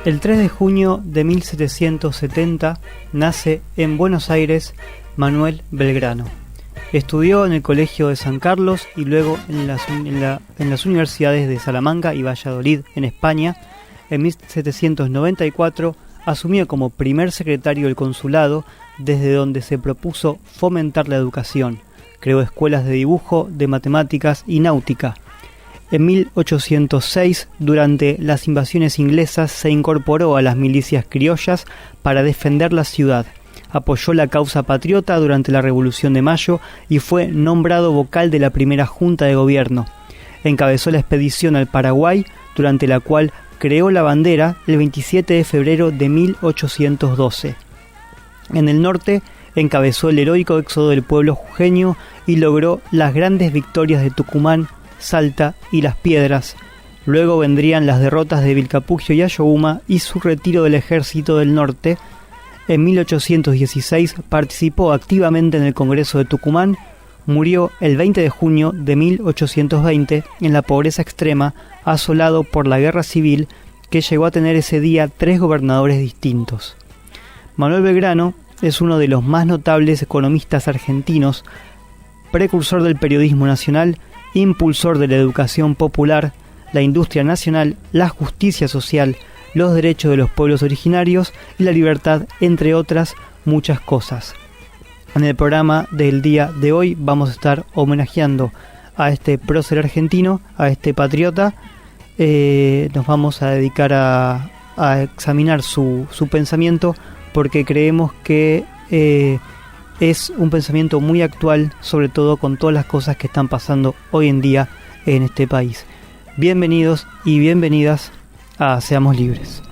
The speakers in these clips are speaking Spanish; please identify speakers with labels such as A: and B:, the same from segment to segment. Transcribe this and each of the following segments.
A: El 3 de junio de 1770 nace en Buenos Aires Manuel Belgrano. Estudió en el Colegio de San Carlos y luego en las universidades de Salamanca y Valladolid, en España. En 1794 asumió como primer secretario del consulado, desde donde se propuso fomentar la educación. Creó escuelas de dibujo, de matemáticas y náutica. En 1806, durante las invasiones inglesas, se incorporó a las milicias criollas para defender la ciudad. Apoyó la causa patriota durante la Revolución de Mayo y fue nombrado vocal de la primera Junta de Gobierno. Encabezó la expedición al Paraguay, durante la cual creó la bandera el 27 de febrero de 1812. En el norte, encabezó el heroico éxodo del pueblo jujeño y logró las grandes victorias de Tucumán, Salta y Las Piedras. Luego vendrían las derrotas de Vilcapugio y Ayohuma y su retiro del ejército del norte. En 1816 participó activamente en el Congreso de Tucumán. Murió el 20 de junio de 1820 en la pobreza extrema, asolado por la guerra civil que llegó a tener ese día 3 gobernadores distintos. Manuel Belgrano es uno de los más notables economistas argentinos, precursor del periodismo nacional, impulsor de la educación popular, la industria nacional, la justicia social, los derechos de los pueblos originarios y la libertad, entre otras muchas cosas. En el programa del día de hoy vamos a estar homenajeando a este prócer argentino, a este patriota. Nos vamos a dedicar a examinar su pensamiento, porque creemos que es un pensamiento muy actual, sobre todo con todas las cosas que están pasando hoy en día en este país. Bienvenidos y bienvenidas a Seamos Libres.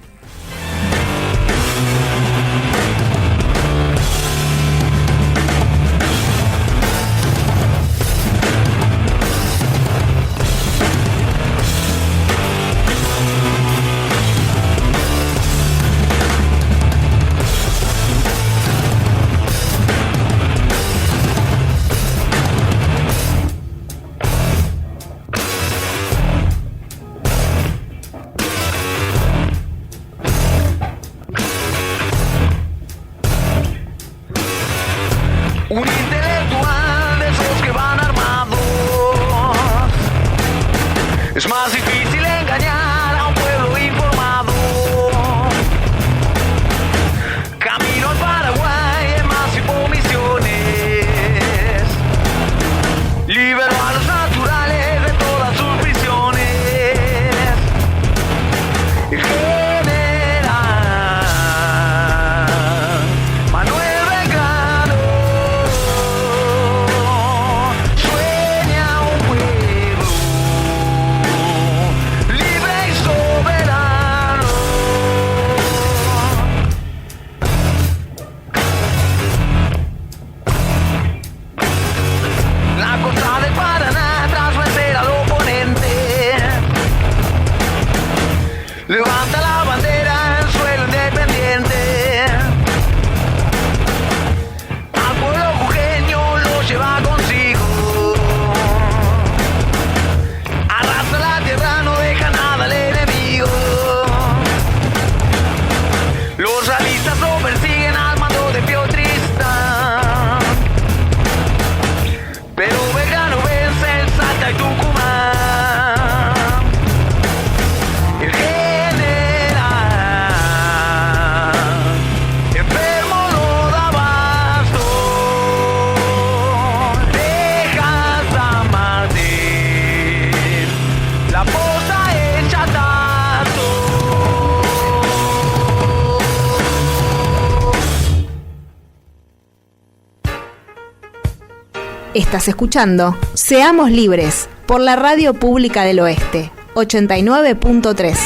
B: Estás escuchando Seamos Libres por la Radio Pública del Oeste, 89.3.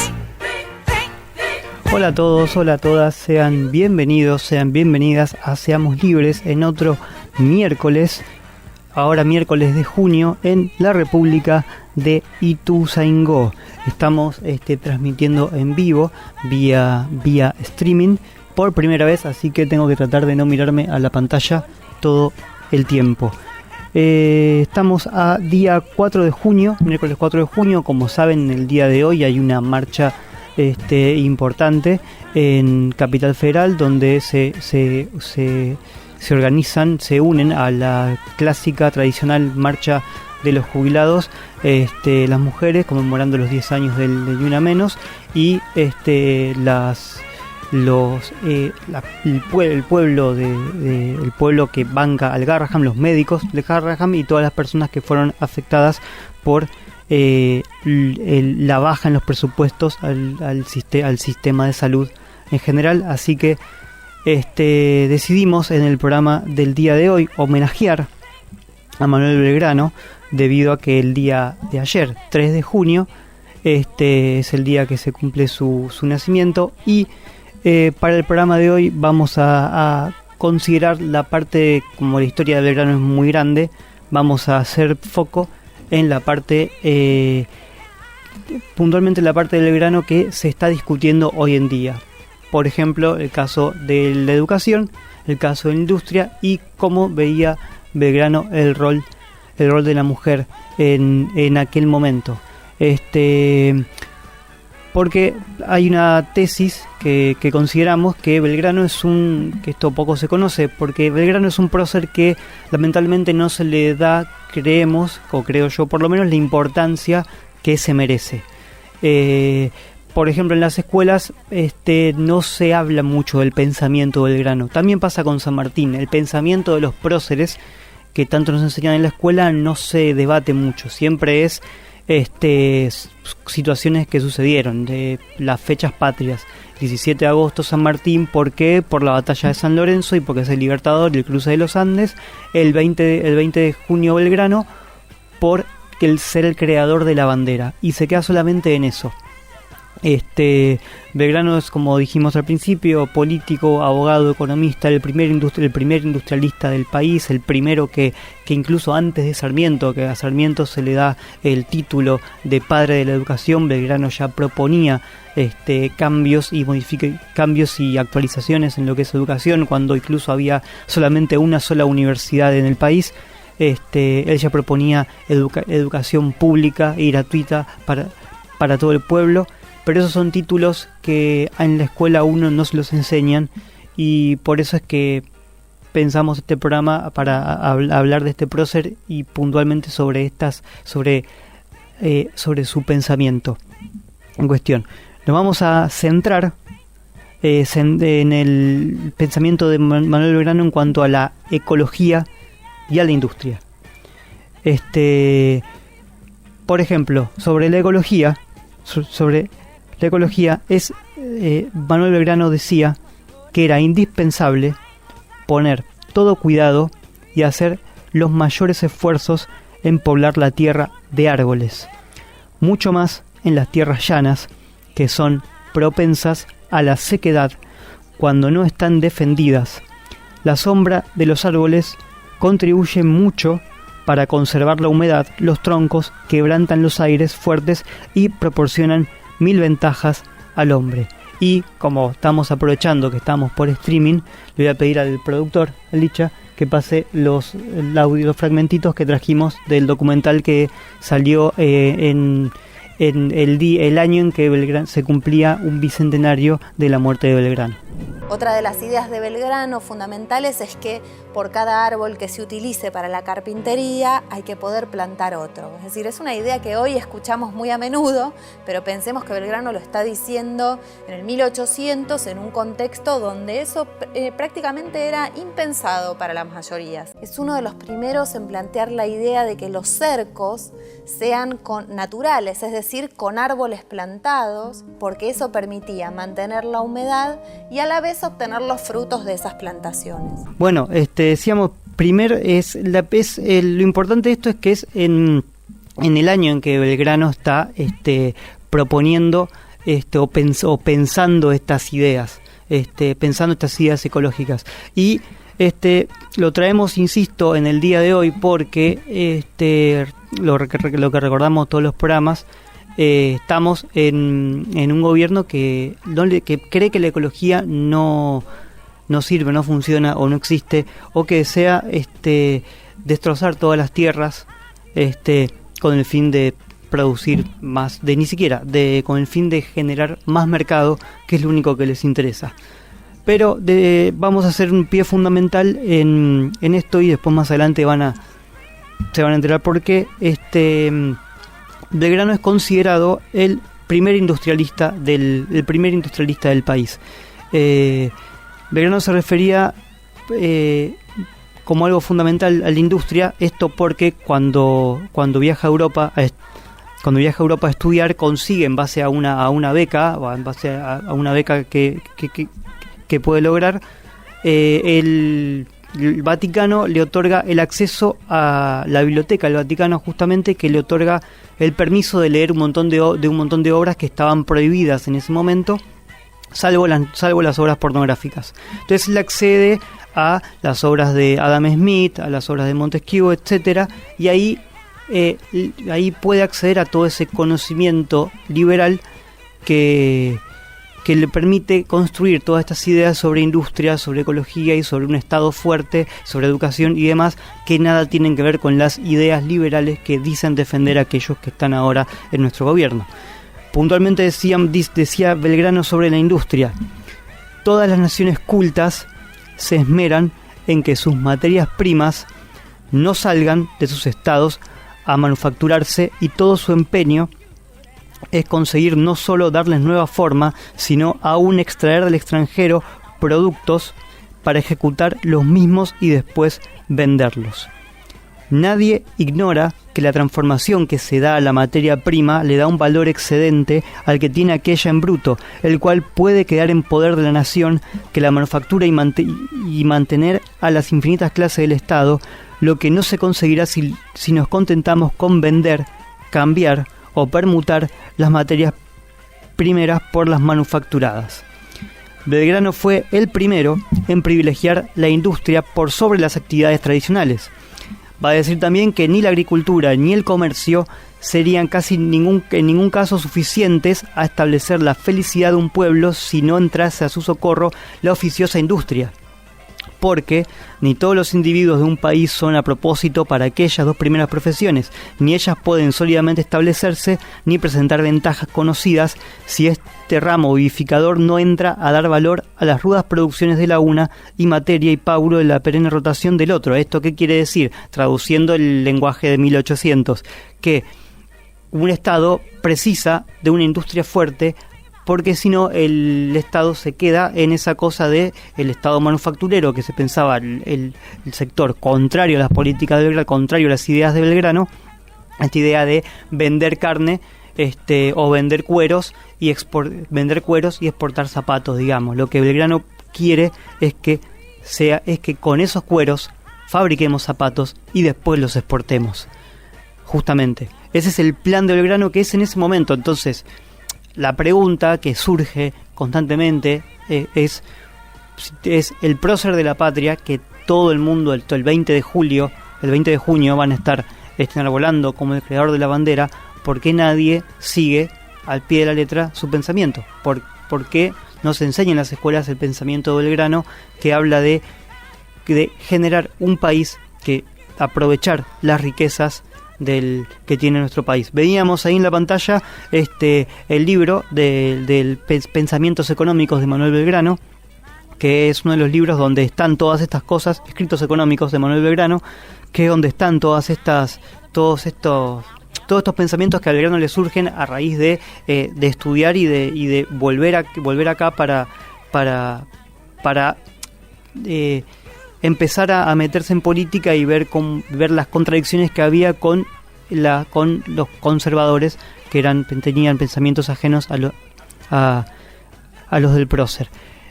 A: Hola a todos, hola a todas, sean bienvenidos, sean bienvenidas a Seamos Libres en otro miércoles, ahora miércoles de junio, en la República de Ituzaingó. Estamos transmitiendo en vivo vía streaming por primera vez, así que tengo que tratar de no mirarme a la pantalla todo el tiempo. Estamos a día 4 de junio, miércoles 4 de junio. Como saben, el día de hoy hay una marcha importante en Capital Federal, donde se organizan, se unen a la clásica tradicional marcha de los jubilados, las mujeres conmemorando los 10 años del Ni Una Menos, y el pueblo que banca al Garraham, los médicos de Garraham y todas las personas que fueron afectadas por la baja en los presupuestos al sistema de salud en general. Así que decidimos en el programa del día de hoy homenajear a Manuel Belgrano, debido a que el día de ayer, 3 de junio, es el día que se cumple su nacimiento, y para el programa de hoy vamos a considerar la parte, como la historia de Belgrano es muy grande, vamos a hacer foco en la parte, puntualmente en la parte de Belgrano que se está discutiendo hoy en día. Por ejemplo, el caso de la educación, el caso de la industria, y cómo veía Belgrano el rol de la mujer en aquel momento. Porque hay una tesis que consideramos que Belgrano que esto poco se conoce, porque Belgrano es un prócer que lamentablemente no se le da, creemos, o creo yo por lo menos, la importancia que se merece. Por ejemplo, en las escuelas no se habla mucho del pensamiento de Belgrano. También pasa con San Martín. El pensamiento de los próceres, que tanto nos enseñan en la escuela, no se debate mucho. Siempre es situaciones que sucedieron, de las fechas patrias. 17 de agosto San Martín, ¿por qué? Por la batalla de San Lorenzo y porque es el libertador y el cruce de los Andes. El 20 de junio Belgrano, por el ser el creador de la bandera. Y se queda solamente en eso. Belgrano es, como dijimos al principio, político, abogado, economista, el primer industrialista del país, el primero que incluso antes de Sarmiento, que a Sarmiento se le da el título de padre de la educación, Belgrano ya proponía cambios y actualizaciones en lo que es educación, cuando incluso había solamente una sola universidad en el país. Él ya proponía educación pública y gratuita para todo el pueblo. Pero esos son títulos que en la escuela a uno no se los enseñan, y por eso es que pensamos este programa para hablar de este prócer y puntualmente sobre su pensamiento en cuestión. Nos vamos a centrar en el pensamiento de Manuel Belgrano en cuanto a la ecología y a la industria. Por ejemplo, sobre la ecología, Manuel Belgrano decía que era indispensable poner todo cuidado y hacer los mayores esfuerzos en poblar la tierra de árboles, mucho más en las tierras llanas, que son propensas a la sequedad cuando no están defendidas. La sombra de los árboles contribuye mucho para conservar la humedad. Los troncos quebrantan los aires fuertes y proporcionan 1000 ventajas al hombre. Y como estamos aprovechando que estamos por streaming, le voy a pedir al productor, al Licha, que pase los fragmentitos que trajimos del documental que salió en el año en que se cumplía un bicentenario de la muerte de Belgrano.
B: Otra de las ideas de Belgrano fundamentales es que por cada árbol que se utilice para la carpintería hay que poder plantar otro. Es decir, es una idea que hoy escuchamos muy a menudo, pero pensemos que Belgrano lo está diciendo en el 1800 en un contexto donde eso prácticamente era impensado para las mayorías. Es uno de los primeros en plantear la idea de que los cercos sean naturales, es decir, con árboles plantados, porque eso permitía mantener la humedad y a la vez obtener los frutos de esas plantaciones.
A: Bueno, decíamos, primero lo importante de esto es que es en el año en que Belgrano está proponiendo o pensando estas ideas, pensando estas ideas ecológicas, y lo traemos, insisto, en el día de hoy porque lo que recordamos todos los programas. Estamos en un gobierno que cree que la ecología no sirve, no funciona o no existe, o que desea destrozar todas las tierras con el fin de producir más, ni siquiera, con el fin de generar más mercado, que es lo único que les interesa. Pero vamos a hacer un pie fundamental en esto, y después más adelante se van a enterar por qué. Belgrano es considerado el primer industrialista del país. Belgrano se refería como algo fundamental a la industria, esto porque cuando viaja a Europa a estudiar, consigue en base a una beca, o en base a una beca que puede lograr, el Vaticano le otorga el acceso a la biblioteca del Vaticano, justamente, que le otorga el permiso de leer un montón de obras que estaban prohibidas en ese momento, salvo las obras pornográficas. Entonces él accede a las obras de Adam Smith, a las obras de Montesquieu, etcétera, y ahí puede acceder a todo ese conocimiento liberal que le permite construir todas estas ideas sobre industria, sobre ecología y sobre un Estado fuerte, sobre educación y demás, que nada tienen que ver con las ideas liberales que dicen defender a aquellos que están ahora en nuestro gobierno. Puntualmente decía Belgrano sobre la industria: todas las naciones cultas se esmeran en que sus materias primas no salgan de sus estados a manufacturarse, y todo su empeño es conseguir no solo darles nueva forma, sino aún extraer del extranjero productos para ejecutar los mismos y después venderlos. Nadie ignora que la transformación que se da a la materia prima le da un valor excedente al que tiene aquella en bruto, el cual puede quedar en poder de la nación, que la manufactura y mantener a las infinitas clases del Estado, lo que no se conseguirá si nos contentamos con vender, cambiar o permutar las materias primeras por las manufacturadas. Belgrano fue el primero en privilegiar la industria por sobre las actividades tradicionales. Va a decir también que ni la agricultura ni el comercio serían en ningún caso suficientes a establecer la felicidad de un pueblo si no entrase a su socorro la oficiosa industria, porque ni todos los individuos de un país son a propósito para aquellas dos primeras profesiones, ni ellas pueden sólidamente establecerse ni presentar ventajas conocidas si este ramo vivificador no entra a dar valor a las rudas producciones de la una y materia y pauro de la perenne rotación del otro. ¿Esto qué quiere decir? Traduciendo el lenguaje de 1800, que un Estado precisa de una industria fuerte, porque si no el Estado se queda en esa cosa de el Estado manufacturero que se pensaba el sector contrario a las políticas de Belgrano, contrario a las ideas de Belgrano, esta idea de vender carne o vender cueros y exportar zapatos, digamos. Lo que Belgrano quiere es que con esos cueros fabriquemos zapatos y después los exportemos. Justamente, ese es el plan de Belgrano, que es en ese momento. Entonces, la pregunta que surge constantemente es el prócer de la patria, que todo el mundo el 20 de junio van a estar enarbolando como el creador de la bandera. ¿Por qué nadie sigue al pie de la letra su pensamiento? ¿Por qué no se enseña en las escuelas el pensamiento de Belgrano, que habla de generar un país, que aprovechar las riquezas que tiene nuestro país? Veíamos ahí en la pantalla el libro del Pensamientos Económicos de Manuel Belgrano, que es uno de los libros donde están todas estas cosas, escritos económicos de Manuel Belgrano, que es donde están todos estos pensamientos que a Belgrano le surgen a raíz de estudiar y de volver acá para empezar a meterse en política y ver las contradicciones que había con los conservadores, que tenían pensamientos ajenos a los del prócer.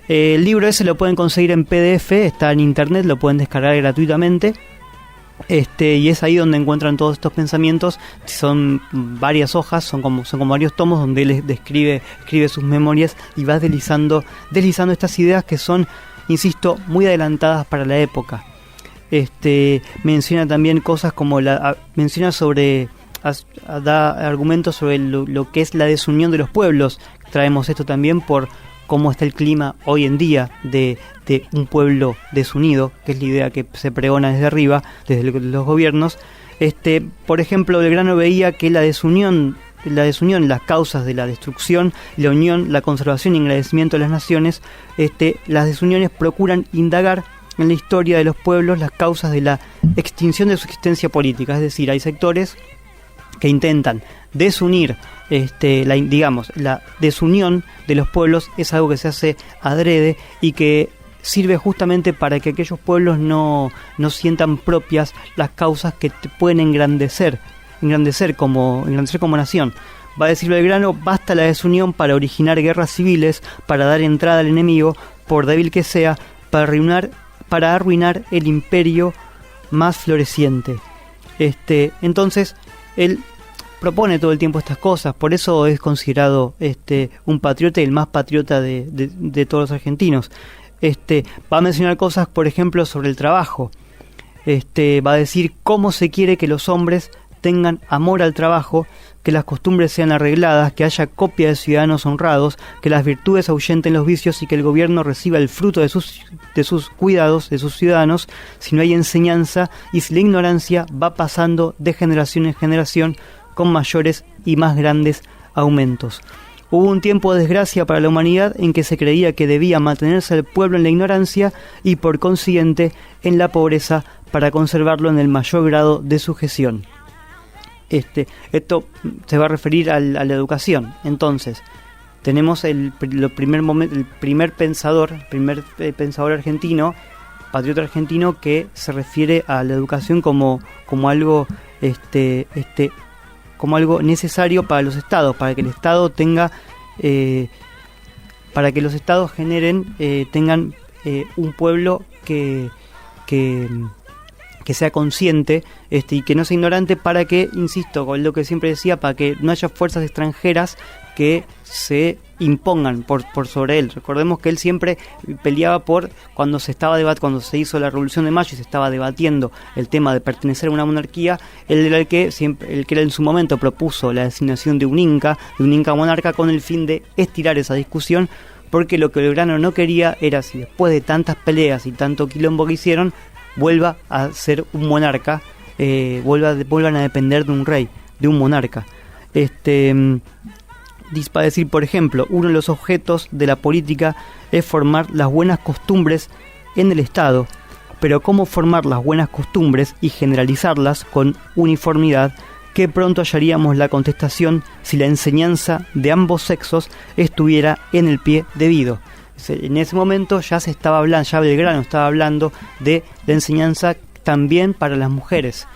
A: El libro ese lo pueden conseguir en PDF, está en internet, lo pueden descargar gratuitamente. Y es ahí donde encuentran todos estos pensamientos. Son varias hojas, son como varios tomos donde él escribe sus memorias y va deslizando estas ideas que son, insisto, muy adelantadas para la época. Menciona también cosas como da argumentos sobre lo que es la desunión de los pueblos. Traemos esto también por cómo está el clima hoy en día de un pueblo desunido, que es la idea que se pregona desde arriba, desde los gobiernos. Por ejemplo, Belgrano veía que la desunión, las causas de la destrucción, la unión, la conservación y engrandecimiento de las naciones, las desuniones procuran indagar en la historia de los pueblos las causas de la extinción de su existencia política. Es decir, hay sectores que intentan desunir, la desunión de los pueblos es algo que se hace adrede y que sirve justamente para que aquellos pueblos no sientan propias las causas que te pueden engrandecer como nación. Va a decir Belgrano: basta la desunión para originar guerras civiles, para dar entrada al enemigo, por débil que sea, para arruinar el imperio más floreciente. Entonces, él propone todo el tiempo estas cosas, por eso es considerado un patriota y el más patriota de todos los argentinos. Va a mencionar cosas, por ejemplo, sobre el trabajo. Va a decir cómo se quiere que los hombres tengan amor al trabajo, que las costumbres sean arregladas, que haya copia de ciudadanos honrados, que las virtudes ahuyenten los vicios y que el gobierno reciba el fruto de sus cuidados, de sus ciudadanos, si no hay enseñanza y si la ignorancia va pasando de generación en generación con mayores y más grandes aumentos. Hubo un tiempo de desgracia para la humanidad en que se creía que debía mantenerse el pueblo en la ignorancia y por consiguiente en la pobreza para conservarlo en el mayor grado de sujeción. Esto se va a referir a la educación. Entonces, tenemos el primer pensador argentino, patriota argentino, que se refiere a la educación como algo como algo necesario para los estados, para que el estado tenga para que los estados tengan un pueblo que sea consciente y que no sea ignorante, para que, insisto, con lo que siempre decía, para que no haya fuerzas extranjeras que se impongan por sobre él. Recordemos que él siempre peleaba cuando se hizo la Revolución de Mayo y se estaba debatiendo el tema de pertenecer a una monarquía, él era el que en su momento propuso la designación de un inca monarca, con el fin de estirar esa discusión, porque lo que Belgrano no quería era, si después de tantas peleas y tanto quilombo que hicieron, vuelva a ser un monarca, vuelvan a depender de un rey, de un monarca. Para decir, por ejemplo, uno de los objetos de la política es formar las buenas costumbres en el Estado, pero ¿cómo formar las buenas costumbres y generalizarlas con uniformidad? Que pronto hallaríamos la contestación si la enseñanza de ambos sexos estuviera en el pie debido. En ese momento ya Belgrano estaba hablando de la enseñanza también para las mujeres.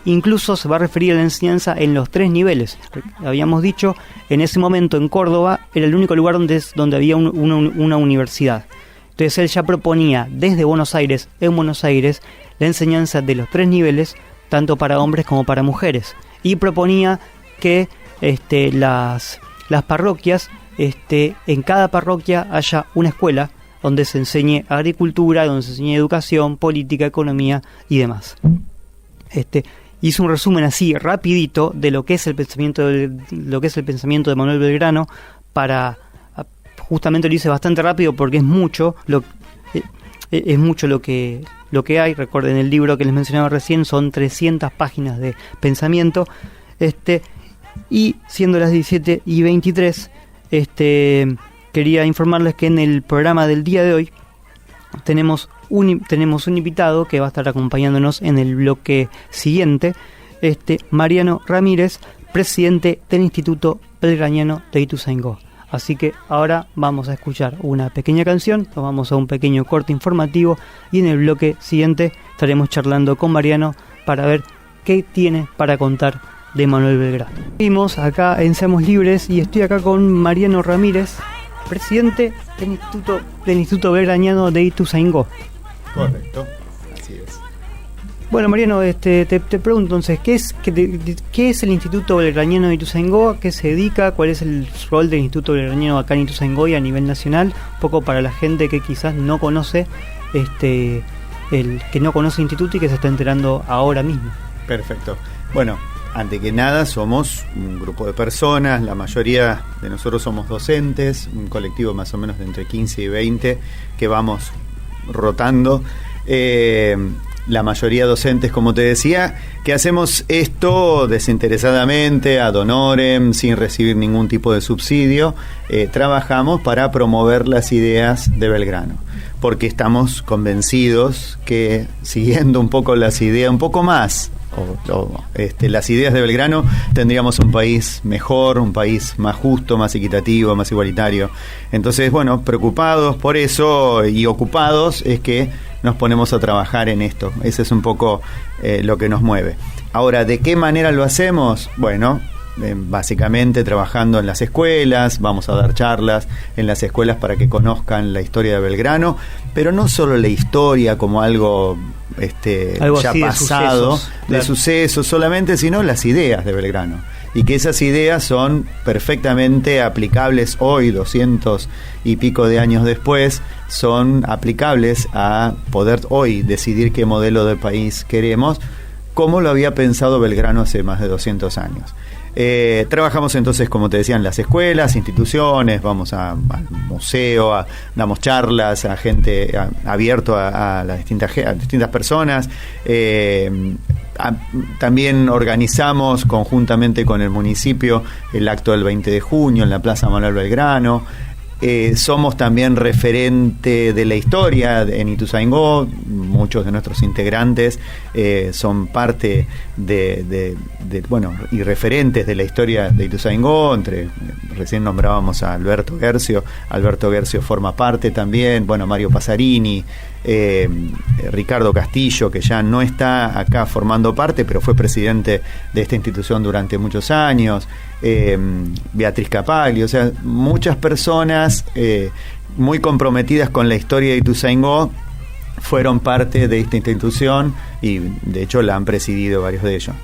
A: Incluso se va a referir a la enseñanza en los 3 niveles. Habíamos dicho, en ese momento en Córdoba era el único lugar donde había una universidad. Entonces él ya proponía desde Buenos Aires, la enseñanza de los 3 niveles, tanto para hombres como para mujeres. Y proponía que las parroquias, en cada parroquia haya una escuela donde se enseñe agricultura, donde se enseñe educación, política, economía y demás. Hizo un resumen así rapidito de lo que es el pensamiento de Manuel Belgrano. Justamente lo hice bastante rápido porque es mucho lo que hay. Recuerden, el libro que les mencionaba recién son 300 páginas de pensamiento. Y siendo las 17:23, quería informarles que en el programa del día de hoy tenemos un invitado que va a estar acompañándonos en el bloque siguiente, Mariano Ramírez, presidente del Instituto Belgraniano de Ituzaingó. Así que ahora vamos a escuchar una pequeña canción, nos vamos a un pequeño corte informativo y en el bloque siguiente estaremos charlando con Mariano para ver qué tiene para contar de Manuel Belgrano. Seguimos acá en Seamos Libres y estoy acá con Mariano Ramírez, presidente del Instituto Belgraniano de Ituzaingó.
C: Correcto, así es.
A: Bueno, Mariano, te pregunto entonces, ¿qué es el Instituto Belgraniano de Ituzaingó? ¿A qué se dedica? ¿Cuál es el rol del Instituto Belgraniano acá en Ituzaingó y a nivel nacional? Un poco para la gente que quizás no conoce que no conoce el instituto y que se está enterando ahora mismo.
C: Perfecto. Bueno, ante que nada somos un grupo de personas, la mayoría de nosotros somos docentes, un colectivo más o menos de entre 15 y 20 que vamos rotando, la mayoría docentes, como te decía, que hacemos esto desinteresadamente, ad honorem, sin recibir ningún tipo de subsidio. Trabajamos para promover las ideas de Belgrano, porque estamos convencidos que, siguiendo un poco las ideas, un poco más, las ideas de Belgrano, tendríamos un país mejor, un país más justo, más equitativo, más igualitario. Entonces, bueno, preocupados por eso y ocupados es que nos ponemos a trabajar en esto. Ese es un poco lo que nos mueve. Ahora, ¿de qué manera lo hacemos? Bueno, básicamente trabajando en las escuelas, vamos a dar charlas en las escuelas para que conozcan la historia de Belgrano, pero no solo la historia como algo ya pasado, de sucesos solamente, sino las ideas de Belgrano. Y que esas ideas son perfectamente aplicables hoy, 200 y pico de años después, son aplicables a poder hoy decidir qué modelo de país queremos, como lo había pensado Belgrano hace más de 200 años. Trabajamos entonces, como te decía, en las escuelas, instituciones, vamos al museo, damos charlas a gente, abierto a las distintas personas. También organizamos conjuntamente con el municipio el acto del 20 de junio en la Plaza Manuel Belgrano. Somos también referente de la historia en Ituzaingó. Muchos de nuestros integrantes son parte y referentes de la historia de Ituzaingó. Recién nombrábamos a Alberto Guercio. Alberto Guercio forma parte también. Mario Pasarini, Ricardo Castillo, que ya no está acá formando parte, pero fue presidente de esta institución durante muchos años. Beatriz Capagli, o sea, muchas personas muy comprometidas con la historia de Ituzaingó fueron parte de esta institución y de hecho la han presidido varios de ellos.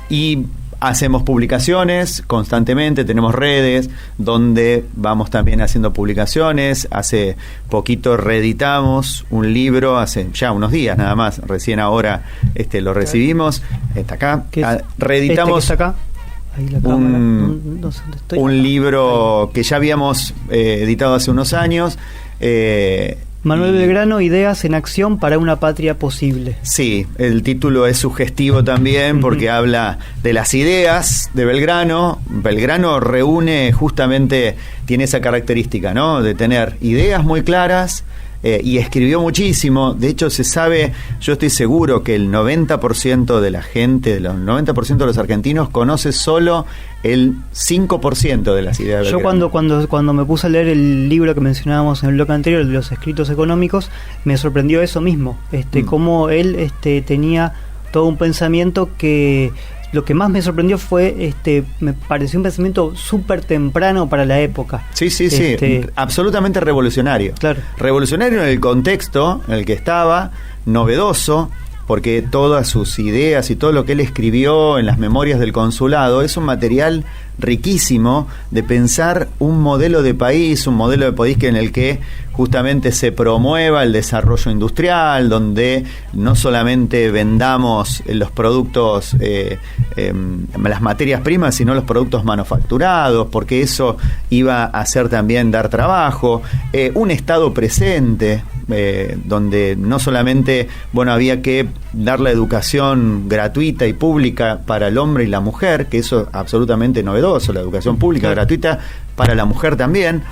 C: Y hacemos publicaciones constantemente, tenemos redes donde vamos también haciendo publicaciones. Hace poquito reeditamos un libro, hace ya unos días nada más, recién ahora lo recibimos, está acá, reeditamos
A: que está acá. Ahí la cámara.
C: Un libro que ya habíamos editado hace unos años.
A: Manuel Belgrano, ideas en acción para una patria posible.
C: Sí, el título es sugestivo también porque habla de las ideas de Belgrano. Belgrano reúne justamente, tiene esa característica, ¿no? De tener ideas muy claras. Y escribió muchísimo. De hecho, se sabe, yo estoy seguro que el 90% de la gente, el 90% de los argentinos conoce solo el 5% de las ideas de Belgrano.
A: Yo cuando me puse a leer el libro que mencionábamos en el bloque anterior, de los escritos económicos, me sorprendió eso mismo, cómo él tenía todo un pensamiento que... Lo que más me sorprendió fue, me pareció un pensamiento súper temprano para la época.
C: Sí, absolutamente revolucionario.
A: Claro.
C: Revolucionario en el contexto en el que estaba, novedoso, porque todas sus ideas y todo lo que él escribió en las memorias del consulado es un material riquísimo de pensar un modelo de país que en el que justamente se promueva el desarrollo industrial, donde no solamente vendamos los productos, las materias primas, sino los productos manufacturados, porque eso iba a hacer también dar trabajo, un Estado presente, donde no solamente había que dar la educación gratuita y pública para el hombre y la mujer, que eso es absolutamente novedoso, la educación pública gratuita para la mujer también,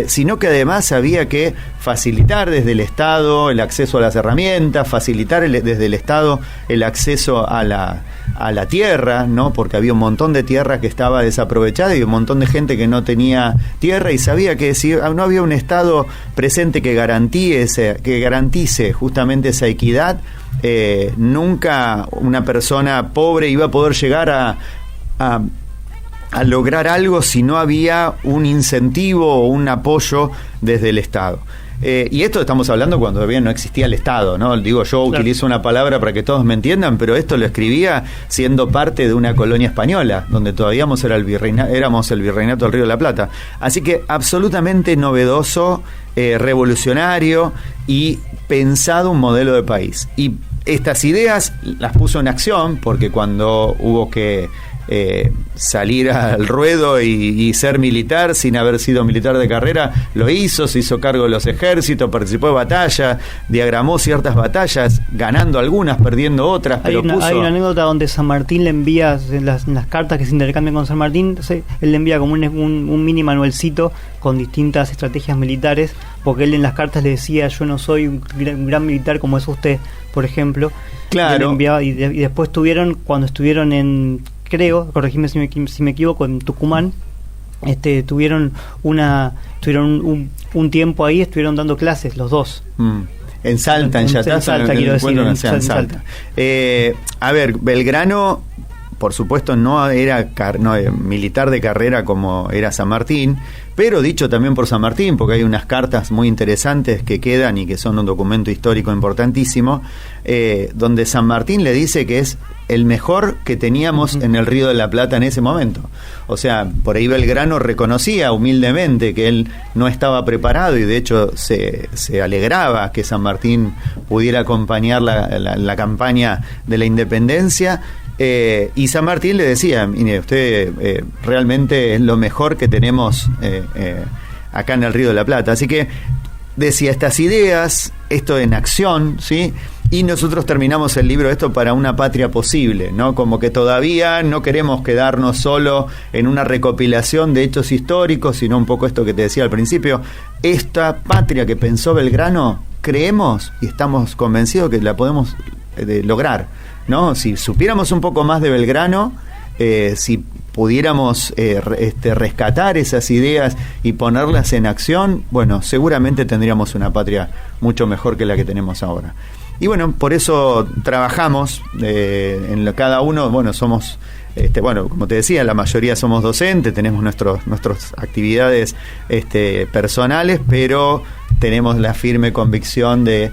C: sino que además había que facilitar desde el Estado el acceso a las herramientas, facilitar desde el Estado el acceso a la tierra, ¿no? Porque había un montón de tierra que estaba desaprovechada y un montón de gente que no tenía tierra, y sabía que si no había un Estado presente que garantice justamente esa equidad, nunca una persona pobre iba a poder llegar a lograr algo si no había un incentivo o un apoyo desde el Estado. Y esto estamos hablando cuando todavía no existía el Estado, ¿no? Digo, yo utilizo una palabra para que todos me entiendan, pero esto lo escribía siendo parte de una colonia española, donde todavía éramos el Virreinato del Río de la Plata. Así que absolutamente novedoso, revolucionario y pensado un modelo de país. Y estas ideas las puso en acción porque cuando hubo que salir al ruedo y ser militar sin haber sido militar de carrera, lo hizo, se hizo cargo de los ejércitos, participó de batallas, diagramó ciertas batallas, ganando algunas, perdiendo otras, pero
A: hay una anécdota donde San Martín le envía en las cartas que se intercambian con San Martín, él le envía como un mini manualcito con distintas estrategias militares, porque él en las cartas le decía: yo no soy un gran militar como es usted, por ejemplo.
C: Claro.
B: Y
A: después cuando estuvieron en, creo, corregime si me equivoco, en Tucumán, tuvieron un tiempo ahí, estuvieron dando clases los dos.
C: En Salta, en
A: Salta, quiero decir, en Salta.
C: A ver, Belgrano, por supuesto, no era militar de carrera como era San Martín, pero dicho también por San Martín, porque hay unas cartas muy interesantes que quedan y que son un documento histórico importantísimo, donde San Martín le dice que es el mejor que teníamos en el Río de la Plata en ese momento. O sea, por ahí Belgrano reconocía humildemente que él no estaba preparado, y de hecho se alegraba que San Martín pudiera acompañar la campaña de la independencia. Y San Martín le decía: mire, usted realmente es lo mejor que tenemos acá en el Río de la Plata. Así que decía estas ideas, esto en acción, ¿sí? Y nosotros terminamos el libro Esto para una patria posible, ¿no? Como que todavía no queremos quedarnos solo en una recopilación de hechos históricos, sino un poco esto que te decía al principio: esta patria que pensó Belgrano, creemos y estamos convencidos que la podemos lograr, ¿no? Si supiéramos un poco más de Belgrano, si pudiéramos rescatar esas ideas y ponerlas en acción, bueno, seguramente tendríamos una patria mucho mejor que la que tenemos ahora. Y bueno, por eso trabajamos cada uno, bueno, somos, como te decía, la mayoría somos docentes, tenemos nuestras actividades personales, pero tenemos la firme convicción de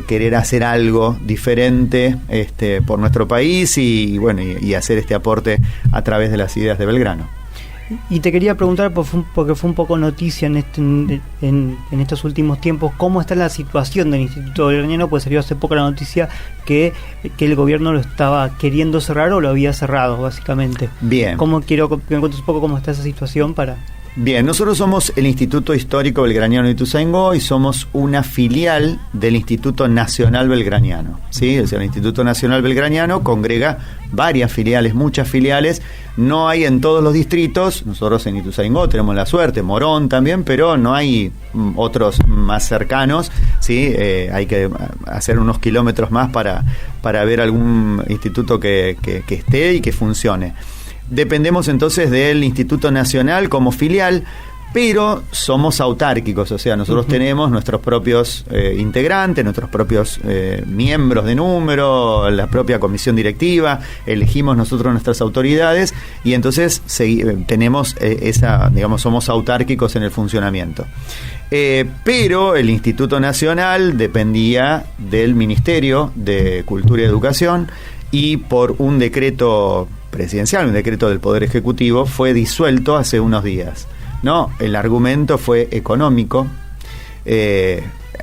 C: querer hacer algo diferente por nuestro país y hacer este aporte a través de las ideas de Belgrano.
A: Y te quería preguntar, porque fue un poco noticia en estos últimos tiempos, ¿cómo está la situación del Instituto Belgraniano? Pues salió hace poco la noticia que el gobierno lo estaba queriendo cerrar o lo había cerrado, básicamente. Bien. Quiero que me cuentes un poco cómo está esa situación para...
C: Bien, nosotros somos el Instituto Histórico Belgraniano de Ituzaingó y somos una filial del Instituto Nacional Belgraniano, ¿sí? O sea, el Instituto Nacional Belgraniano congrega varias filiales, muchas filiales. No hay en todos los distritos. Nosotros en Ituzaingó tenemos la suerte, Morón también, pero no hay otros más cercanos, ¿sí? Hay que hacer unos kilómetros más para ver algún instituto que esté y que funcione. Dependemos entonces del Instituto Nacional como filial, pero somos autárquicos, o sea, nosotros tenemos nuestros propios integrantes, nuestros propios miembros de número, la propia comisión directiva, elegimos nosotros nuestras autoridades y entonces tenemos somos autárquicos en el funcionamiento. Pero el Instituto Nacional dependía del Ministerio de Cultura y Educación y por un decreto presidencial, un decreto del Poder Ejecutivo, fue disuelto hace unos días, ¿no? El argumento fue económico.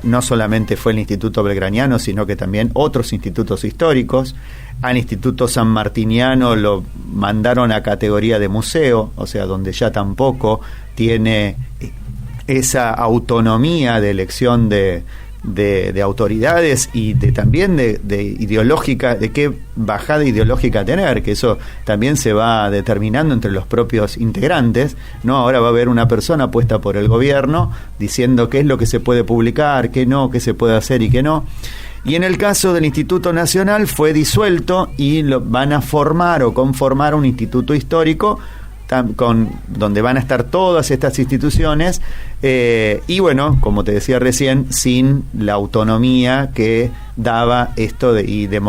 C: No solamente fue el Instituto Belgraniano, sino que también otros institutos históricos. Al Instituto San Martiniano lo mandaron a categoría de museo, o sea, donde ya tampoco tiene esa autonomía de elección de autoridades y también de ideológica, de qué bajada ideológica tener, que eso también se va determinando entre los propios integrantes, ¿no? Ahora va a haber una persona puesta por el gobierno diciendo qué es lo que se puede publicar, qué no, qué se puede hacer y qué no. Y en el caso del Instituto Nacional fue disuelto y van a formar o conformar un instituto histórico donde van a estar todas estas instituciones y bueno, como te decía recién, sin la autonomía que daba esto de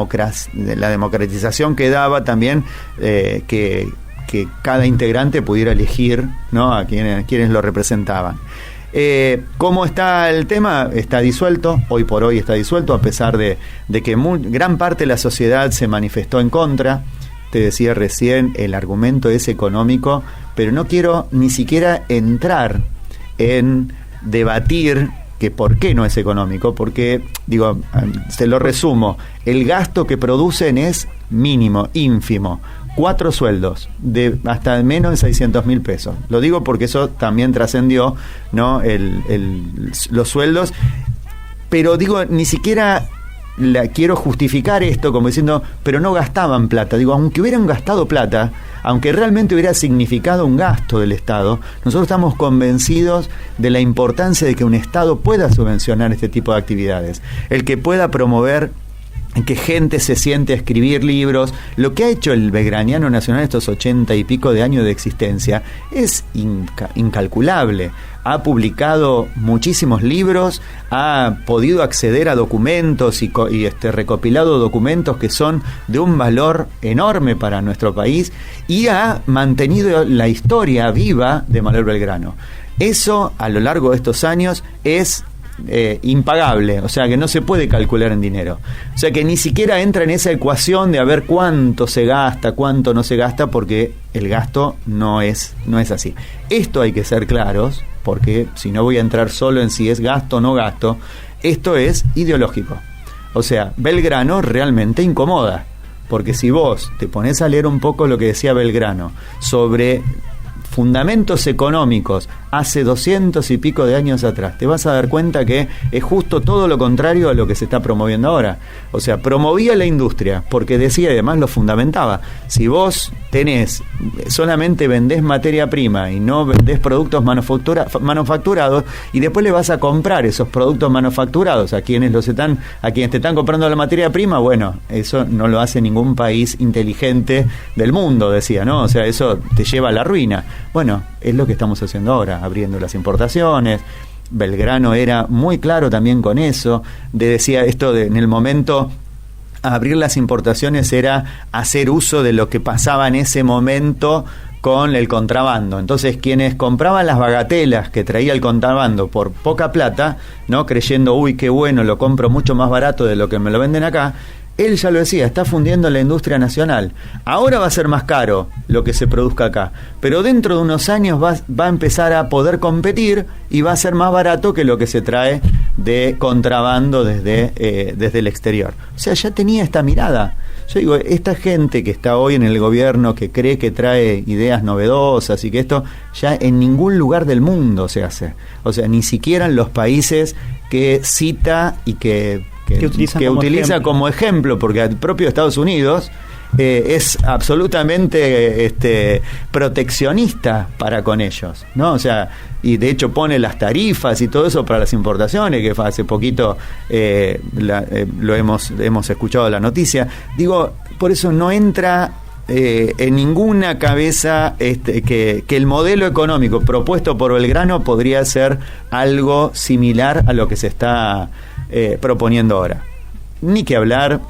C: la democratización que daba también que cada integrante pudiera elegir, ¿no? a quienes lo representaban. ¿Cómo está el tema? Está disuelto, hoy por hoy está disuelto, a pesar de que gran parte de la sociedad se manifestó en contra. Te decía recién, el argumento es económico, pero no quiero ni siquiera entrar en debatir que por qué no es económico, porque, se lo resumo, el gasto que producen es mínimo, ínfimo, 4 sueldos de hasta menos de 600.000 pesos. Lo digo porque eso también trascendió, ¿no? Los sueldos, pero digo, ni siquiera quiero justificar esto como diciendo, pero no gastaban plata. Digo, aunque hubieran gastado plata, aunque realmente hubiera significado un gasto del Estado, nosotros estamos convencidos de la importancia de que un Estado pueda subvencionar este tipo de actividades, el que pueda promover que gente se siente a escribir libros. Lo que ha hecho el Belgraniano Nacional estos 80 y pico de años de existencia es incalculable. Ha publicado muchísimos libros, ha podido acceder a documentos y recopilado documentos que son de un valor enorme para nuestro país, y ha mantenido la historia viva de Manuel Belgrano. Eso, a lo largo de estos años, es impagable, o sea que no se puede calcular en dinero, o sea que ni siquiera entra en esa ecuación de a ver cuánto se gasta, cuánto no se gasta, porque el gasto no es así. Esto hay que ser claros, porque si no voy a entrar solo en si es gasto o no gasto. Esto es ideológico, o sea, Belgrano realmente incomoda, porque si vos te pones a leer un poco lo que decía Belgrano sobre fundamentos económicos hace 200 y pico de años atrás, te vas a dar cuenta que es justo todo lo contrario a lo que se está promoviendo ahora. O sea, promovía la industria porque decía, y además lo fundamentaba, si vos solamente vendés materia prima y no vendés productos manufacturados, y después le vas a comprar esos productos manufacturados a quienes te están comprando la materia prima, bueno, eso no lo hace ningún país inteligente del mundo, decía, ¿no? O sea, eso te lleva a la ruina. Bueno, es lo que estamos haciendo ahora, abriendo las importaciones. Belgrano era muy claro también con eso, decía esto en el momento, abrir las importaciones era hacer uso de lo que pasaba en ese momento con el contrabando. Entonces, quienes compraban las bagatelas que traía el contrabando por poca plata, ¿no? Creyendo, uy, qué bueno, lo compro mucho más barato de lo que me lo venden acá, él ya lo decía, está fundiendo la industria nacional. Ahora va a ser más caro lo que se produzca acá, pero dentro de unos años va a empezar a poder competir y va a ser más barato que lo que se trae de contrabando desde el exterior. O sea, ya tenía esta mirada. Yo digo, esta gente que está hoy en el gobierno, que cree que trae ideas novedosas y que esto ya en ningún lugar del mundo se hace. O sea, ni siquiera en los países que cita y que utiliza como ejemplo, porque el propio Estados Unidos es absolutamente proteccionista para con ellos, ¿no? O sea, y de hecho pone las tarifas y todo eso para las importaciones, que hace poquito lo hemos escuchado la noticia. Digo, por eso no entra en ninguna cabeza que el modelo económico propuesto por Belgrano podría ser algo similar a lo que se está proponiendo ahora. Ni que hablar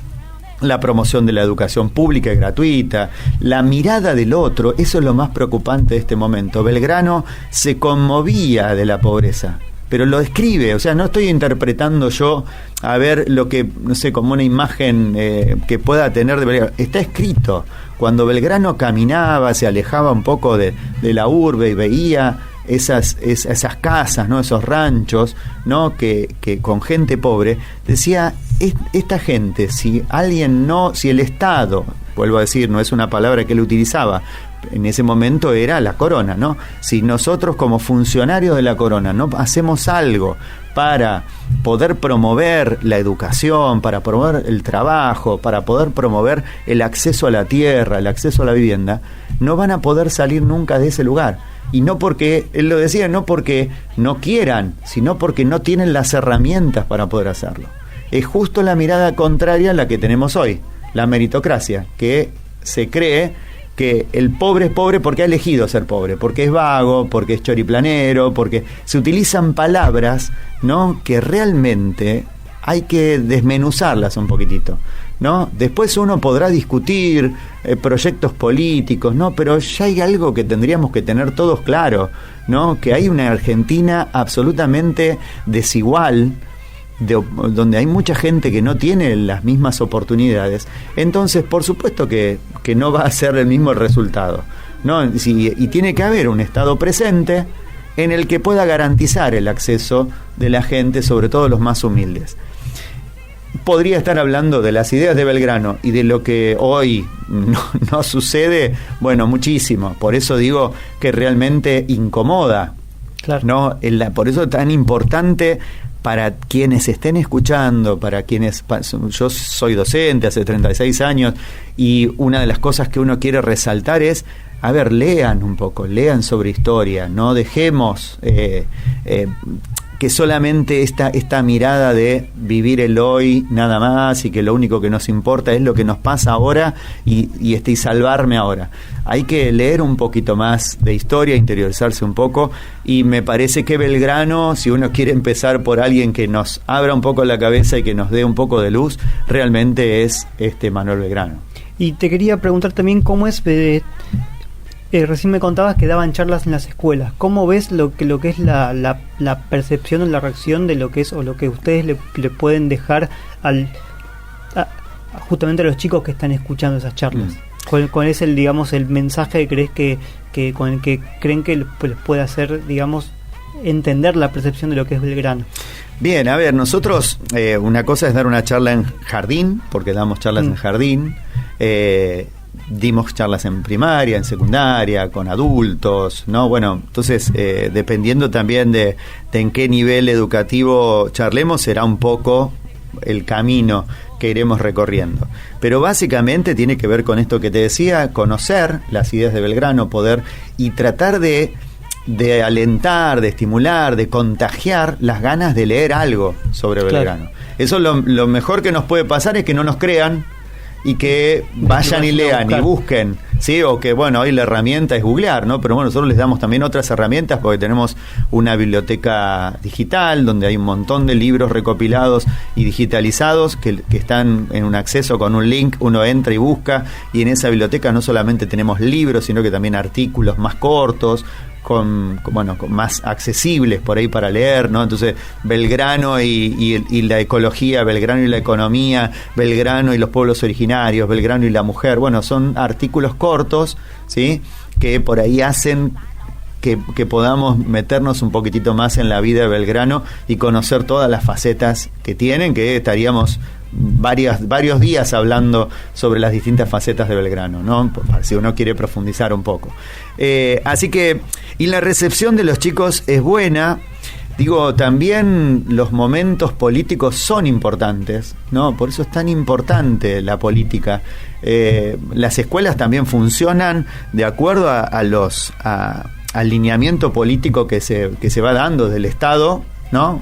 C: la promoción de la educación pública y gratuita, la mirada del otro. Eso es lo más preocupante de este momento. Belgrano se conmovía de la pobreza, pero lo describe, o sea, no estoy interpretando yo a ver lo que, no sé, como una imagen que pueda tener de Belgrano. Está escrito. Cuando Belgrano caminaba, se alejaba un poco de la urbe y veía esas casas, ¿no? Esos ranchos, ¿no? Que con gente pobre, decía, esta gente, si el Estado, vuelvo a decir, no es una palabra que él utilizaba, en ese momento era la corona, ¿no? Si nosotros como funcionarios de la corona no hacemos algo para poder promover la educación, para promover el trabajo, para poder promover el acceso a la tierra, el acceso a la vivienda, no van a poder salir nunca de ese lugar. Y no porque, él lo decía, no porque no quieran, sino porque no tienen las herramientas para poder hacerlo. Es justo la mirada contraria a la que tenemos hoy, la meritocracia, que se cree que el pobre es pobre porque ha elegido ser pobre, porque es vago, porque es choriplanero, porque se utilizan palabras, ¿no?, que realmente hay que desmenuzarlas un poquitito, ¿no? Después uno podrá discutir proyectos políticos, ¿no? Pero ya hay algo que tendríamos que tener todos claro, ¿no? Que hay una Argentina absolutamente desigual, donde hay mucha gente que no tiene las mismas oportunidades. Entonces, por supuesto que no va a ser el mismo el resultado, ¿no? Y tiene que haber un Estado presente en el que pueda garantizar el acceso de la gente, sobre todo los más humildes. podría estar hablando de las ideas de Belgrano y de lo que hoy no sucede, bueno, muchísimo. Por eso digo que realmente incomoda.
A: Claro.
C: ¿No? Por eso es tan importante para quienes estén escuchando, para quienes... Yo soy docente hace 36 años y una de las cosas que uno quiere resaltar es, a ver, lean un poco, lean sobre historia, no dejemos que solamente esta mirada de vivir el hoy nada más y que lo único que nos importa es lo que nos pasa ahora y salvarme ahora. Hay que leer un poquito más de historia, interiorizarse un poco, y me parece que Belgrano, si uno quiere empezar por alguien que nos abra un poco la cabeza y que nos dé un poco de luz, realmente es Manuel Belgrano.
A: Y te quería preguntar también cómo es... recién me contabas que daban charlas en las escuelas. ¿Cómo ves lo que es la percepción o la reacción de lo que es o lo que ustedes le pueden dejar justamente a los chicos que están escuchando esas charlas? ¿Cuál es el mensaje que crees que con el que creen que les puede hacer, entender la percepción de lo que es Belgrano?
C: Bien, a ver, nosotros una cosa es dar una charla en jardín, porque damos charlas en jardín. Dimos charlas en primaria, en secundaria, con adultos, ¿no? Bueno, entonces, dependiendo también de en qué nivel educativo charlemos, será un poco el camino que iremos recorriendo. Pero básicamente tiene que ver con esto que te decía, conocer las ideas de Belgrano, poder y tratar de alentar, de estimular, de contagiar las ganas de leer algo sobre Belgrano. Claro. Eso lo mejor que nos puede pasar es que no nos crean y que vayan y lean y busquen, ¿sí? O que, bueno, hoy la herramienta es googlear, ¿no? Pero bueno, nosotros les damos también otras herramientas porque tenemos una biblioteca digital donde hay un montón de libros recopilados y digitalizados que están en un acceso con un link, uno entra y busca, y en esa biblioteca no solamente tenemos libros, sino que también artículos más cortos, con más accesibles por ahí para leer, ¿no? Entonces, Belgrano y la ecología, Belgrano y la economía, Belgrano y los pueblos originarios, Belgrano y la mujer, bueno, son artículos cortos, ¿sí? Que por ahí hacen que podamos meternos un poquitito más en la vida de Belgrano y conocer todas las facetas que tienen, que estaríamos varios días hablando sobre las distintas facetas de Belgrano, ¿no? Si uno quiere profundizar un poco. Así que, y la recepción de los chicos es buena. Digo, también los momentos políticos son importantes, ¿no? Por eso es tan importante la política. Las escuelas también funcionan de acuerdo al lineamiento político que se va dando del Estado, ¿no?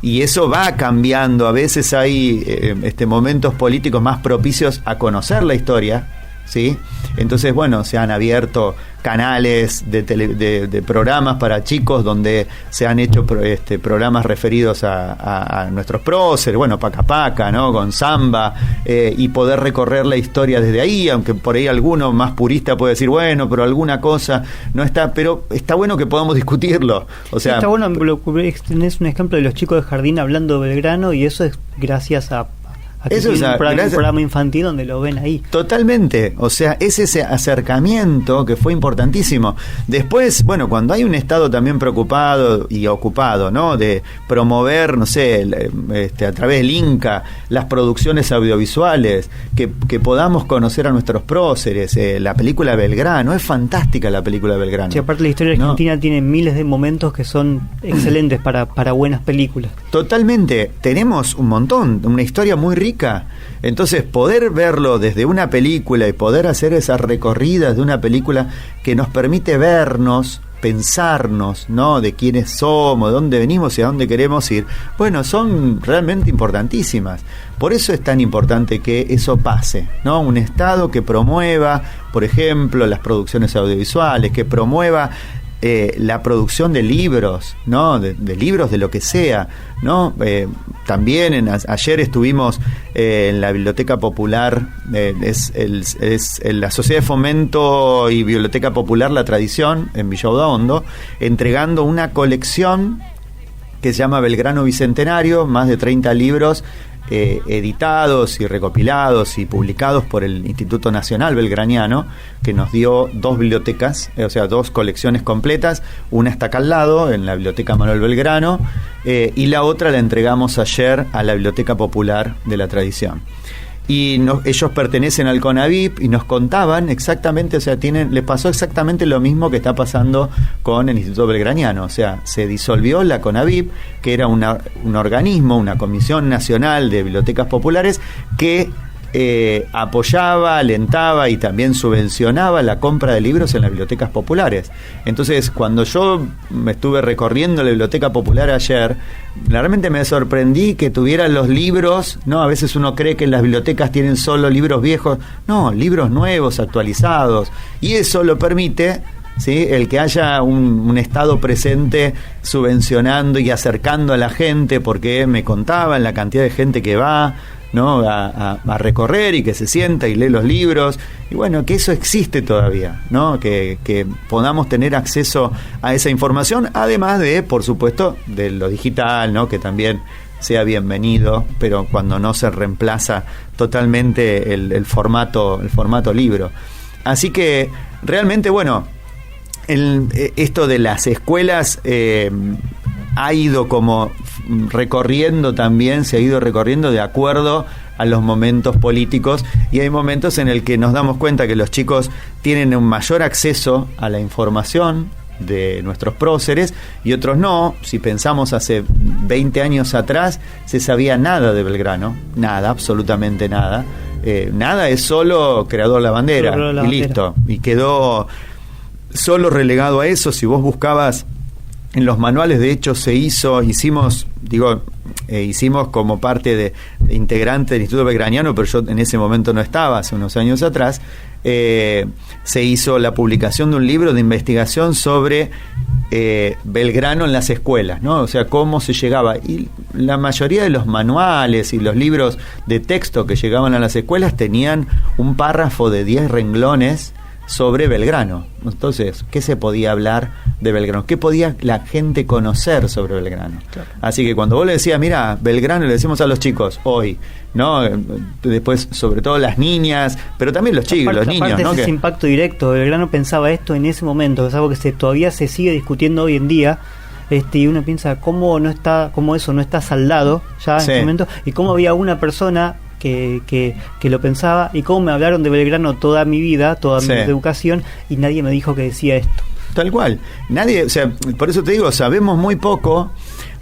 C: Y eso va cambiando. A veces hay momentos políticos más propicios a conocer la historia, ¿sí? Entonces, bueno, se han abierto canales de programas para chicos donde se han hecho programas referidos a nuestros próceres, bueno, Paca Paca, ¿no? Con samba, y poder recorrer la historia desde ahí, aunque por ahí alguno más purista puede decir, bueno, pero alguna cosa no está, pero está bueno que podamos discutirlo. O sea,
A: está bueno, tenés un ejemplo de los chicos de jardín hablando de Belgrano, y eso es gracias a eso es un programa infantil donde lo ven ahí.
C: Totalmente, o sea, es ese acercamiento que fue importantísimo. Después, bueno, cuando hay un Estado también preocupado y ocupado, ¿no? De promover, no sé, a través del Inca, las producciones audiovisuales, que podamos conocer a nuestros próceres, la película Belgrano, es fantástica la película Belgrano.
A: Sí, aparte la historia argentina tiene miles de momentos que son excelentes para buenas películas.
C: Totalmente, tenemos un montón, una historia muy rica. Entonces, poder verlo desde una película y poder hacer esas recorridas de una película que nos permite vernos, pensarnos, ¿no? De quiénes somos, de dónde venimos y a dónde queremos ir, bueno, son realmente importantísimas. Por eso es tan importante que eso pase, ¿no? Un Estado que promueva, por ejemplo, las producciones audiovisuales, que promueva la producción de libros, ¿no? De libros de lo que sea, ¿no? También ayer estuvimos en la Biblioteca Popular, la Sociedad de Fomento y Biblioteca Popular La Tradición, en Villa Hondo, entregando una colección que se llama Belgrano Bicentenario, más de 30 libros editados y recopilados y publicados por el Instituto Nacional Belgraniano, que nos dio 2 bibliotecas, o sea, 2 colecciones completas. Una está acá al lado, en la Biblioteca Manuel Belgrano, y la otra la entregamos ayer a la Biblioteca Popular de la Tradición. Y ellos pertenecen al CONAVIP y nos contaban exactamente, o sea, les pasó exactamente lo mismo que está pasando con el Instituto Belgraniano. O sea, se disolvió la CONAVIP, que era un organismo, una Comisión Nacional de Bibliotecas Populares, que apoyaba, alentaba y también subvencionaba la compra de libros en las bibliotecas populares. Entonces, cuando yo me estuve recorriendo la biblioteca popular ayer, realmente me sorprendí que tuvieran los libros, ¿no? A veces uno cree que en las bibliotecas tienen solo libros viejos, no, libros nuevos, actualizados, y eso lo permite, ¿sí?, el que haya un Estado presente subvencionando y acercando a la gente, porque me contaban la cantidad de gente que va, ¿no?, a recorrer y que se sienta y lee los libros, y bueno, que eso existe todavía, ¿no?, que podamos tener acceso a esa información, además de, por supuesto, de lo digital, ¿no?, que también sea bienvenido, pero cuando no se reemplaza totalmente el formato libro. Así que realmente, bueno, esto de las escuelas ha ido como recorriendo también, se ha ido recorriendo de acuerdo a los momentos políticos, y hay momentos en el que nos damos cuenta que los chicos tienen un mayor acceso a la información de nuestros próceres y otros no. Si pensamos hace 20 años atrás, se sabía nada de Belgrano, nada, absolutamente nada. Nada, es solo Creador la Bandera, y listo, y quedó solo relegado a eso. Si vos buscabas en los manuales, de hecho hicimos como parte de integrante del Instituto Belgraniano, pero yo en ese momento no estaba, hace unos años atrás, se hizo la publicación de un libro de investigación sobre Belgrano en las escuelas, ¿no? O sea, cómo se llegaba. Y la mayoría de los manuales y los libros de texto que llegaban a las escuelas tenían un párrafo de 10 renglones sobre Belgrano. Entonces, ¿qué se podía hablar de Belgrano? ¿Qué podía la gente conocer sobre Belgrano? Claro. Así que cuando vos le decías, mira, Belgrano, le decimos a los chicos hoy, ¿no? Después, sobre todo las niñas, pero también los chicos, los niños, ¿no?
A: Ese impacto directo. Belgrano pensaba esto en ese momento, es algo que todavía se sigue discutiendo hoy en día. Y uno piensa cómo eso no está saldado ya en ese momento, y cómo había una persona que lo pensaba, y cómo me hablaron de Belgrano toda mi vida, toda mi educación, y nadie me dijo que decía esto.
C: Tal cual. Nadie, o sea, por eso te digo, sabemos muy poco.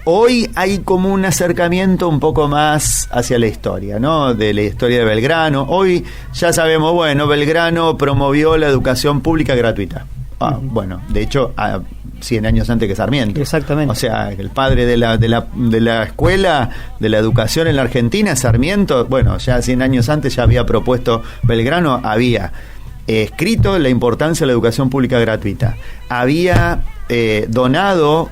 C: Hoy hay como un acercamiento un poco más hacia la historia, ¿no? De la historia de Belgrano. Hoy ya sabemos, bueno, Belgrano promovió la educación pública gratuita. Bueno, de hecho, 100 años antes que Sarmiento.
A: Exactamente.
C: O sea, el padre de la escuela, de la educación en la Argentina, Sarmiento, bueno, ya 100 años antes ya había propuesto Belgrano, había escrito la importancia de la educación pública gratuita, había donado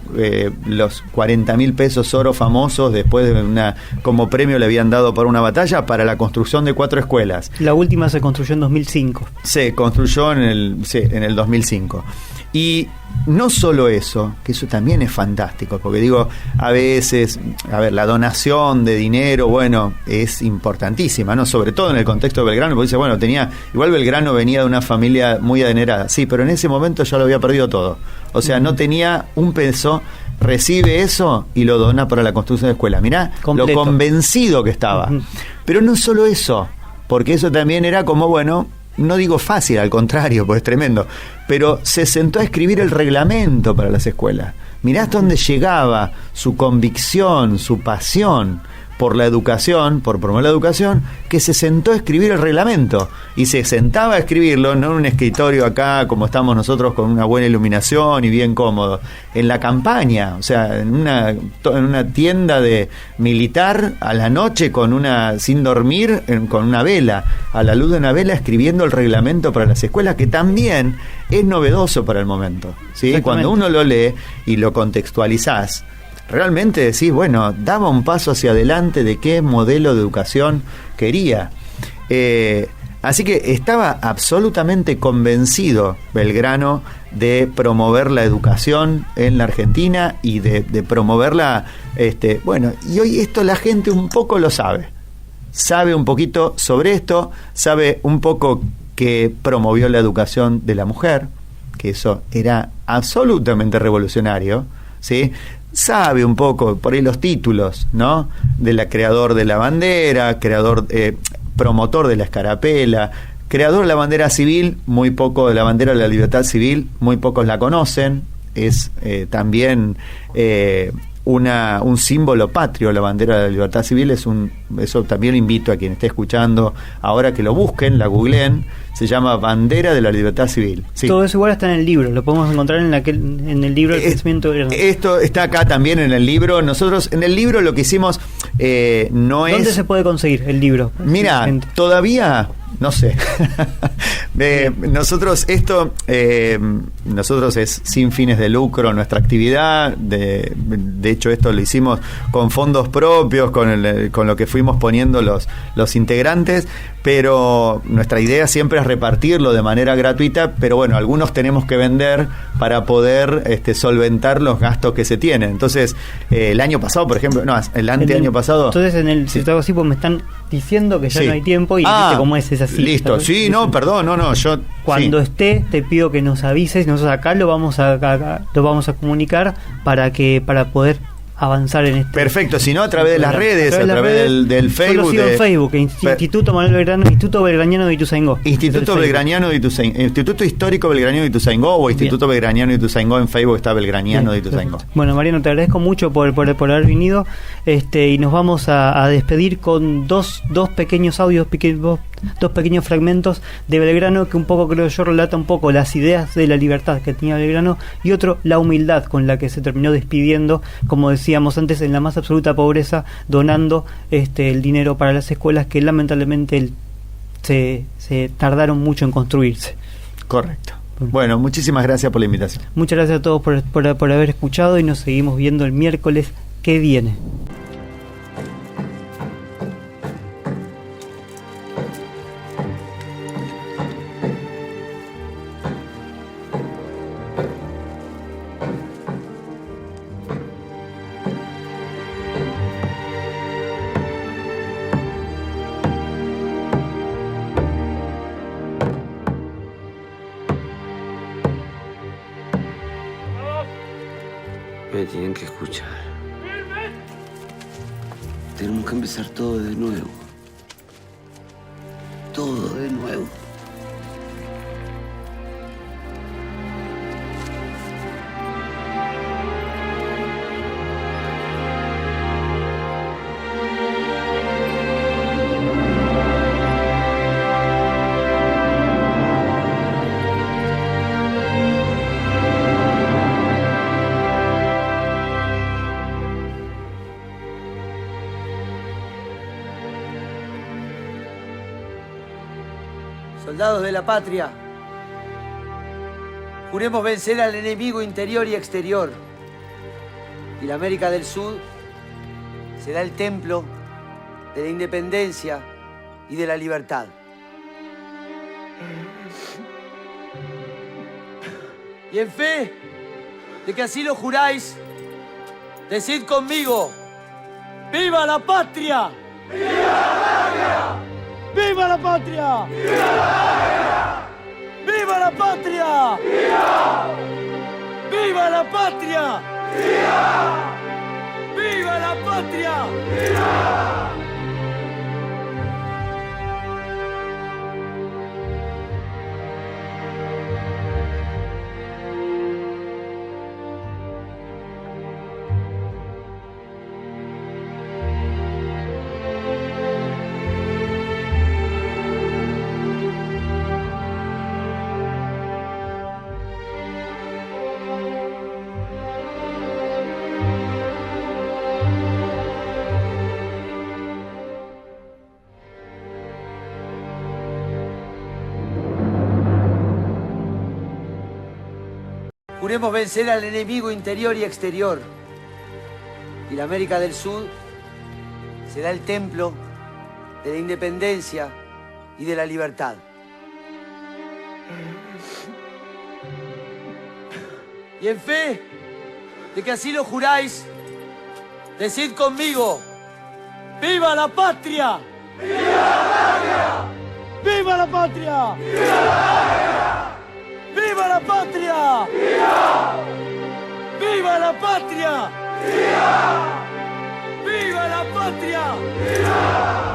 C: los 40.000 pesos oro famosos, después de como premio le habían dado por una batalla, para la construcción de 4 escuelas.
A: La última se construyó en 2005.
C: Se construyó en el 2005. Y no solo eso, que eso también es fantástico, porque digo, a veces, la donación de dinero, bueno, es importantísima, ¿no? Sobre todo en el contexto de Belgrano, porque dice, bueno, igual Belgrano venía de una familia muy adinerada, sí, pero en ese momento ya lo había perdido todo. O sea, no tenía un peso, recibe eso y lo dona para la construcción de escuela. Mirá lo convencido que estaba. Pero no solo eso, porque eso también era como, bueno, no digo fácil, al contrario, pues es tremendo, pero se sentó a escribir el reglamento para las escuelas. Mirá hasta dónde llegaba su convicción, su pasión por la educación, por promover la educación, que se sentó a escribir el reglamento, y se sentaba a escribirlo no en un escritorio acá como estamos nosotros, con una buena iluminación y bien cómodo, en la campaña, o sea, en una tienda de militar a la noche, sin dormir, con una vela, a la luz de una vela, escribiendo el reglamento para las escuelas, que también es novedoso para el momento, ¿sí? Cuando uno lo lee y lo contextualizás, realmente decís, bueno, daba un paso hacia adelante de qué modelo de educación quería. Así que estaba absolutamente convencido Belgrano de promover la educación en la Argentina y de promoverla, bueno, y hoy esto la gente un poco lo sabe, sabe un poquito sobre esto, sabe un poco que promovió la educación de la mujer, que eso era absolutamente revolucionario, ¿sí? Sabe un poco, por ahí los títulos, ¿no? De la creador de la bandera, promotor de la escarapela, creador de la bandera civil, muy poco de la bandera de la libertad civil, muy pocos la conocen, es también un símbolo patrio, la bandera de la libertad civil, eso también invito a quien esté escuchando ahora que lo busquen, la googleen, se llama Bandera de la Libertad Civil. Sí.
A: Todo eso igual está en el libro, lo podemos encontrar en el libro del pensamiento de
C: Esto está acá también en el libro. Nosotros en el libro lo que hicimos no es...
A: ¿Dónde se puede conseguir el libro?
C: Mira, todavía... No sé. Nosotros es sin fines de lucro nuestra actividad. De hecho, esto lo hicimos con fondos propios, con lo que fuimos poniendo los integrantes, pero nuestra idea siempre es repartirlo de manera gratuita, pero bueno, algunos tenemos que vender para poder solventar los gastos que se tienen. Entonces, el año pasado, por ejemplo, el anteaño pasado...
A: Entonces, si te hago así, pues me están diciendo que ya no hay tiempo y viste cómo es así.
C: Listo, ¿sabes? Sí, no, perdón, yo...
A: Cuando esté, te pido que nos avises, nosotros acá lo vamos a comunicar para poder avanzar en este.
C: Perfecto, si no a través de las redes, a través del Facebook.
A: Yo lo sigo en Facebook, Instituto Manuel Belgrano, Instituto Belgraniano de Ituzaingó.
C: Instituto Belgraniano de Ituzaingó, Instituto Histórico Belgraniano de Ituzaingó o Instituto Belgraniano de Ituzaingó. En Facebook está Belgraniano de Ituzaingó.
A: Bueno, Mariano, te agradezco mucho por haber venido, y nos vamos a despedir con dos pequeños audios, dos pequeños fragmentos de Belgrano que un poco, creo yo, relata un poco las ideas de la libertad que tenía Belgrano, y otro, la humildad con la que se terminó despidiendo, como decíamos antes, en la más absoluta pobreza, donando el dinero para las escuelas que lamentablemente se tardaron mucho en construirse.
C: Correcto. Bueno, muchísimas gracias por la invitación.
A: Muchas gracias a todos por haber escuchado, y nos seguimos viendo el miércoles que viene.
D: Me tienen que escuchar. Tenemos que empezar todo de nuevo. Todo de nuevo.
E: Soldados de la patria, juremos vencer al enemigo interior y exterior, y la América del Sur será el templo de la independencia y de la libertad. Y en fe de que así lo juráis, decid conmigo: ¡viva la patria! ¡Viva la patria! ¡Viva la patria! ¡Viva la patria! ¡Viva la patria! ¡Viva la patria! Juremos vencer al enemigo interior y exterior, y la América del Sur será el templo de la independencia y de la libertad. Y en fe de que así lo juráis, decid conmigo: ¡viva la patria! ¡Viva la patria! ¡Viva la patria! ¡Viva la patria! ¡Viva la patria!